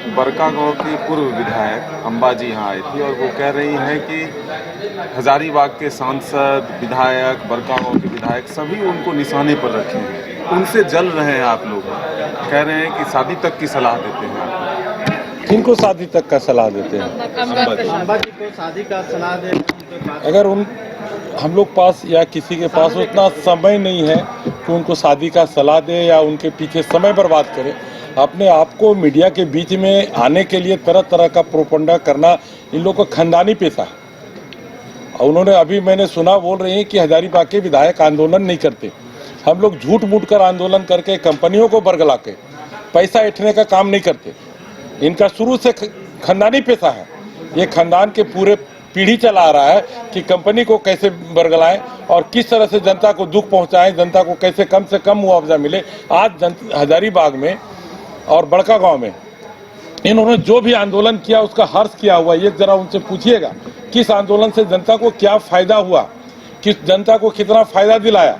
बड़कागांव की पूर्व विधायक अंबाजी यहाँ आई थी और वो कह रही हैं कि हजारीबाग के सांसद, विधायक, बड़कागांव के विधायक सभी उनको निशाने पर रखे हैं, उनसे जल रहे हैं आप लोग। कह रहे हैं कि शादी तक की सलाह देते हैं आप। किनको शादी तक का सलाह देते हैं? अंबाजी को शादी का सलाह दे। अगर हम लोग पास या किसी के पास उतना समय नहीं है कि उनको शादी का सलाह दे या उनके पीछे समय बर्बाद करे। अपने आप को मीडिया के बीच में आने के लिए तरह तरह का प्रोपगंडा करना इन लोगों का खानदानी पेशा है। और उन्होंने अभी मैंने सुना बोल रही हैं कि हजारीबाग के विधायक आंदोलन नहीं करते। हम लोग झूठ मूठ कर आंदोलन करके कंपनियों को बरगला के पैसा ऐंठने का काम नहीं करते। इनका शुरू से खानदानी पेशा है। ये खानदान के पूरे पीढ़ी चला आ रहा है कि कंपनी को कैसे बरगलाएं और किस तरह से जनता को दुख पहुंचाएं, जनता को कैसे कम से कम मुआवजा मिले। आज हजारीबाग में और बड़कागांव में इन्होंने जो भी आंदोलन किया उसका हर्ष किया हुआ। ये जरा उनसे पूछिएगा किस आंदोलन से जनता को क्या फायदा हुआ, किस जनता को कितना फायदा दिलाया।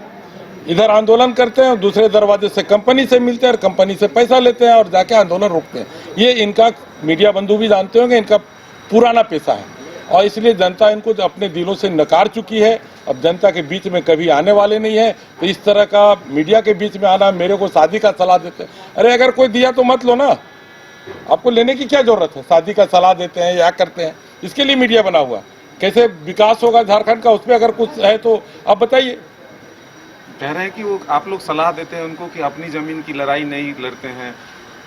इधर आंदोलन करते हैं और दूसरे दरवाजे से कंपनी से मिलते हैं और कंपनी से पैसा लेते हैं और जाके आंदोलन रोकते हैं। ये इनका मीडिया बंधु भी जानते होंगे, इनका पुराना पेशा है और इसलिए जनता इनको अपने दिलों से नकार चुकी है। अब जनता के बीच में कभी आने वाले नहीं है। तो इस तरह का मीडिया के बीच में आना, मेरे को शादी का सलाह देते हैं। अरे अगर कोई दिया तो मत लो ना, आपको लेने की क्या जरूरत है? शादी का सलाह देते हैं या करते हैं, इसके लिए मीडिया बना हुआ। कैसे विकास होगा झारखंड का, उसमें अगर कुछ है तो आप बताइए। कह रहे हैं कि वो आप लोग सलाह देते हैं उनको कि अपनी जमीन की लड़ाई नहीं लड़ते हैं।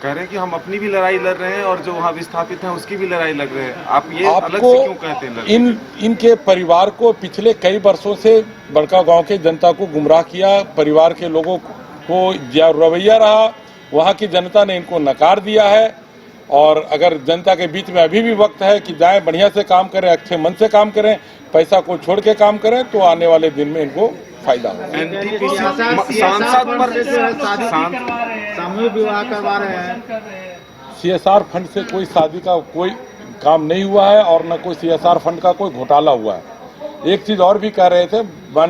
कह रहे हैं कि हम अपनी भी लड़ाई लड़ रहे हैं और जो वहाँ विस्थापित हैं उसकी भी लड़ाई लड़ रहे हैं। आप ये अलग से क्यों कहते हैं? इनके परिवार को पिछले कई वर्षों से बड़कागांव के जनता को गुमराह किया। परिवार के लोगों को जो रवैया रहा, वहाँ की जनता ने इनको नकार दिया है। और अगर जनता के बीच में अभी भी वक्त है कि जाएं, बढ़िया से काम करें, अच्छे मन से काम करें, पैसा को छोड़ के काम करें, तो आने वाले दिन में इनको फायदा होगा। सामूहिक विवाह करवा रहे हैं। CSR फंड से कोई शादी का कोई काम नहीं हुआ है और न कोई CSR फंड का कोई घोटाला हुआ है। एक चीज और भी कह रहे थे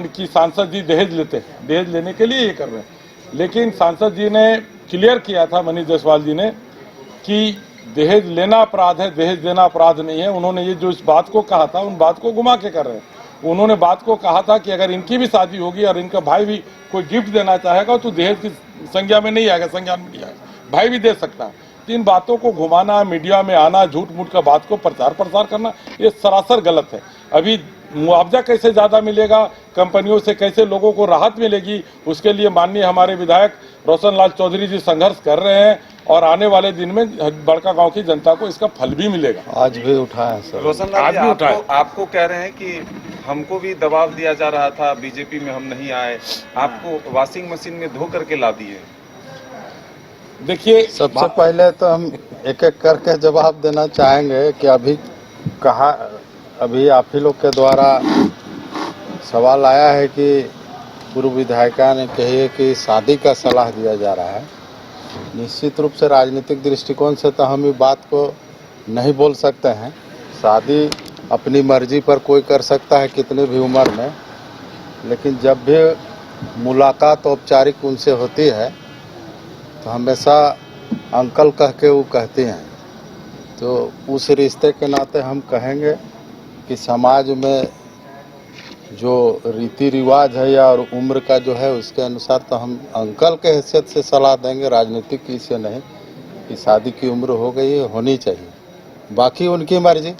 कि सांसद जी दहेज लेते हैं, दहेज लेने के लिए ये कर रहे हैं। लेकिन सांसद जी ने क्लियर किया था, मनीष जायसवाल जी ने, कि दहेज लेना अपराध है, दहेज देना अपराध नहीं है। उन्होंने ये जो इस बात को कहा था, उन बात को घुमा के कर रहे हैं। उन्होंने बात को कहा था कि अगर इनकी भी शादी होगी और इनका भाई भी कोई गिफ्ट देना चाहेगा तो दहेज की संज्ञा में नहीं आएगा, संज्ञान में नहीं आएगा, भाई भी दे सकता है। तो इन बातों को घुमाना, मीडिया में आना, झूठ मूठ का बात को प्रचार प्रसार करना, ये सरासर गलत है। अभी मुआवजा कैसे ज़्यादा मिलेगा, कंपनियों से कैसे लोगों को राहत मिलेगी, उसके लिए माननीय हमारे विधायक रोशन लाल चौधरी जी संघर्ष कर रहे हैं और आने वाले दिन में बड़कागांव की जनता को इसका फल भी मिलेगा। आज भी उठा है सर, रोशन लाल जी आपको कह रहे हैं कि हमको भी दबाव दिया जा रहा था, बीजेपी में हम नहीं आए, आपको वॉशिंग मशीन में धो करके ला दिए। देखिए, सबसे पहले तो हम एक एक करके जवाब देना चाहेंगे कि अभी आप ही लोग के द्वारा सवाल आया है कि पूर्व विधायिका ने कही कि शादी का सलाह दिया जा रहा है। निश्चित रूप से राजनीतिक दृष्टिकोण से तो हम ये बात को नहीं बोल सकते हैं। शादी अपनी मर्जी पर कोई कर सकता है कितनी भी उम्र में, लेकिन जब भी मुलाकात औपचारिक उनसे होती है तो हमेशा अंकल कह के वो कहते हैं। तो उस रिश्ते के नाते हम कहेंगे कि समाज में जो रीति रिवाज है या और उम्र का जो है उसके अनुसार तो हम अंकल के हैसियत से सलाह देंगे, राजनीतिक की से नहीं, कि शादी की उम्र हो गई है, होनी चाहिए, बाकी उनकी मर्जी।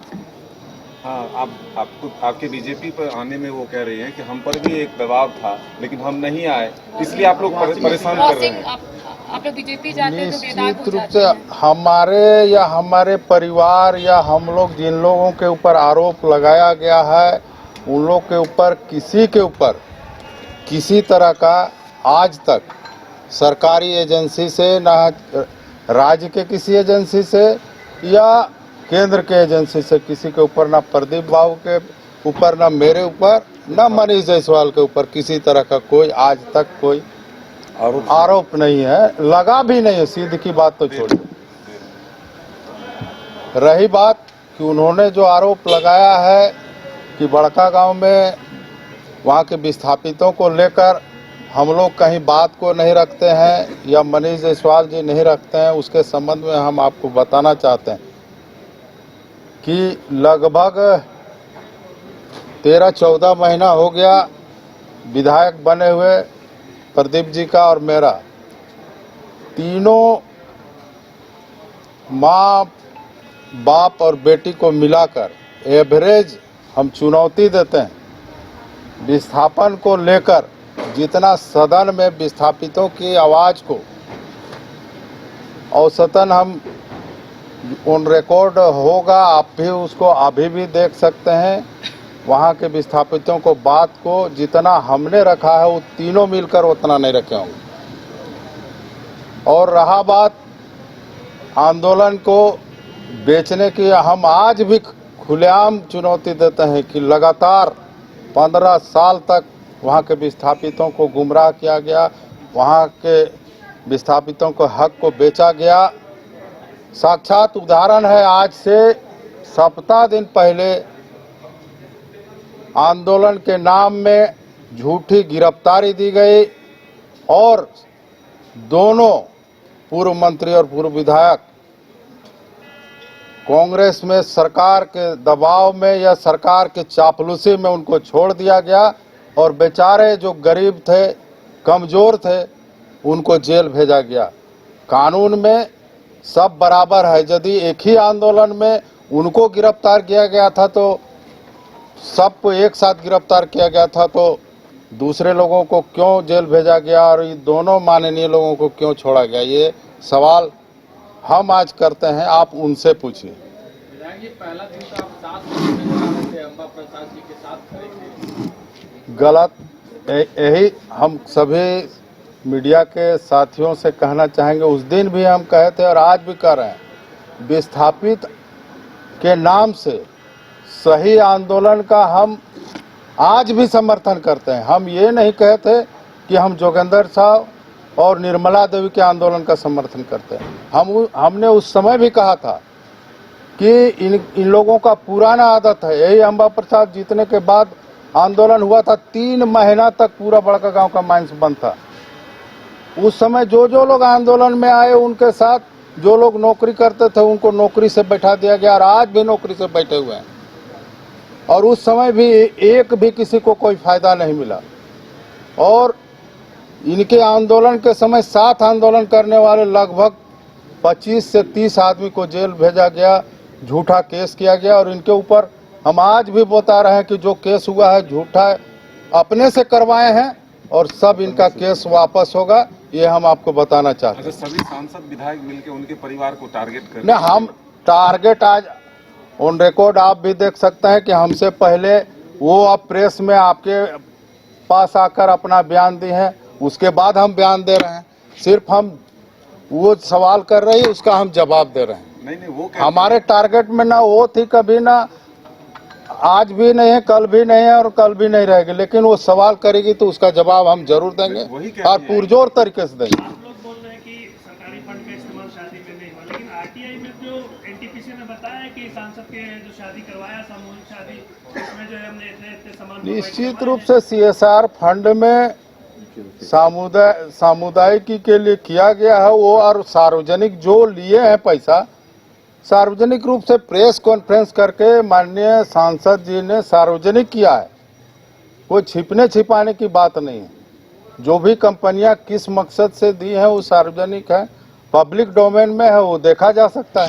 हाँ, आपके बीजेपी पर आने में वो कह रही हैं कि हम पर भी एक दबाव था लेकिन हम नहीं आए, इसलिए आप लोग परेशान कर रहे हैं। आप लोग बीजेपी जाते हैं तो निश्चित रूप से हमारे या हमारे परिवार या हम लोग जिन लोगों के ऊपर आरोप लगाया गया है उन लोग के ऊपर किसी तरह का आज तक सरकारी एजेंसी से, ना राज्य के किसी एजेंसी से या केंद्र के एजेंसी से किसी के ऊपर, ना प्रदीप बाबू के ऊपर, ना मेरे ऊपर, ना मनीष जायसवाल के ऊपर किसी तरह का कोई आज तक कोई आरोप नहीं है, लगा भी नहीं है। सीधी की बात तो छोड़िए, रही बात कि उन्होंने जो आरोप लगाया है कि बड़कागांव में वहाँ के विस्थापितों को लेकर हम लोग कहीं बात को नहीं रखते हैं या मनीष जायसवाल जी नहीं रखते हैं, उसके संबंध में हम आपको बताना चाहते हैं कि लगभग 13-14 महीना हो गया विधायक बने हुए प्रदीप जी का और मेरा। तीनों माँ बाप और बेटी को मिलाकर एवरेज हम चुनौती देते हैं विस्थापन को लेकर। जितना सदन में विस्थापितों की आवाज़ को औसतन हम ऑन रिकॉर्ड होगा, आप भी उसको अभी भी देख सकते हैं। वहाँ के विस्थापितों को बात को जितना हमने रखा है वो तीनों मिलकर उतना नहीं रखे होंगे। और रहा बात आंदोलन को बेचने की, हम आज भी खुलेआम चुनौती देते हैं कि लगातार 15 साल तक वहाँ के विस्थापितों को गुमराह किया गया, वहाँ के विस्थापितों को हक को बेचा गया। साक्षात उदाहरण है, आज से सप्ताह दिन पहले आंदोलन के नाम में झूठी गिरफ्तारी दी गई और दोनों पूर्व मंत्री और पूर्व विधायक कांग्रेस में सरकार के दबाव में या सरकार के चापलूसी में उनको छोड़ दिया गया और बेचारे जो गरीब थे, कमज़ोर थे, उनको जेल भेजा गया। कानून में सब बराबर है। यदि एक ही आंदोलन में उनको गिरफ्तार किया गया था तो सबको एक साथ गिरफ्तार किया गया था, तो दूसरे लोगों को क्यों जेल भेजा गया और ये दोनों माननीय लोगों को क्यों छोड़ा गया? ये सवाल हम आज करते हैं, आप उनसे पूछिए। पहला दिन तो आप साथ थे, अम्बा प्रसाद जी के साथ खड़े थे। गलत। यही हम सभी मीडिया के साथियों से कहना चाहेंगे, उस दिन भी हम कहे थे और आज भी कह रहे हैं, विस्थापित के नाम से सही आंदोलन का हम आज भी समर्थन करते हैं। हम ये नहीं कहते कि हम जोगेंद्र साहब और निर्मला देवी के आंदोलन का समर्थन करते हैं। हमने उस समय भी कहा था कि इन लोगों का पुराना आदत है। यही अम्बा प्रसाद जीतने के बाद आंदोलन हुआ था, 3 महीना तक पूरा बड़का गांव का माइंस बंद था। उस समय जो लोग आंदोलन में आए उनके साथ जो लोग नौकरी करते थे उनको नौकरी से बैठा दिया गया और आज भी नौकरी से बैठे हुए हैं। और उस समय भी एक भी किसी को कोई फायदा नहीं मिला। और इनके आंदोलन के समय साथ आंदोलन करने वाले लगभग 25 से 30 आदमी को जेल भेजा गया, झूठा केस किया गया। और इनके ऊपर हम आज भी बता रहे हैं कि जो केस हुआ है झूठा है, अपने से करवाए हैं और सब इनका केस वापस होगा, ये हम आपको बताना चाहते हैं। सभी सांसद विधायक मिलकर उनके परिवार को टारगेट कर नहीं, हम टारगेट आज ऑन रिकॉर्ड आप भी देख सकते हैं कि हमसे पहले वो अब प्रेस में आपके पास आकर अपना बयान दिए हैं, उसके बाद हम बयान दे रहे हैं। सिर्फ हम वो सवाल कर रही है, उसका हम जवाब दे रहे हैं। नहीं वो हमारे टारगेट में ना वो थी कभी, ना आज भी नहीं है, कल भी नहीं है और कल भी नहीं रहेगी। लेकिन वो सवाल करेगी तो उसका जवाब हम जरूर देंगे और पुरजोर तरीके से देंगे। आप लोग बोल रहे हैं कि सरकारी फंड का इस्तेमाल शादी में नहीं हुआ, लेकिन आरटीआई में जो एनटीपीसी ने बताया है कि सांसद के जो शादी करवाया सामूहिक शादी, उसमें जो है हमने इतने सामान निश्चित रूप से CSR फंड में सामुदायिक के लिए किया गया है वो, और सार्वजनिक जो लिए हैं पैसा सार्वजनिक रूप से प्रेस कॉन्फ्रेंस करके माननीय सांसद जी ने सार्वजनिक किया है। कोई छिपने छिपाने की बात नहीं है। जो भी कंपनियां किस मकसद से दी हैं वो सार्वजनिक है, पब्लिक डोमेन में है, वो देखा जा सकता है।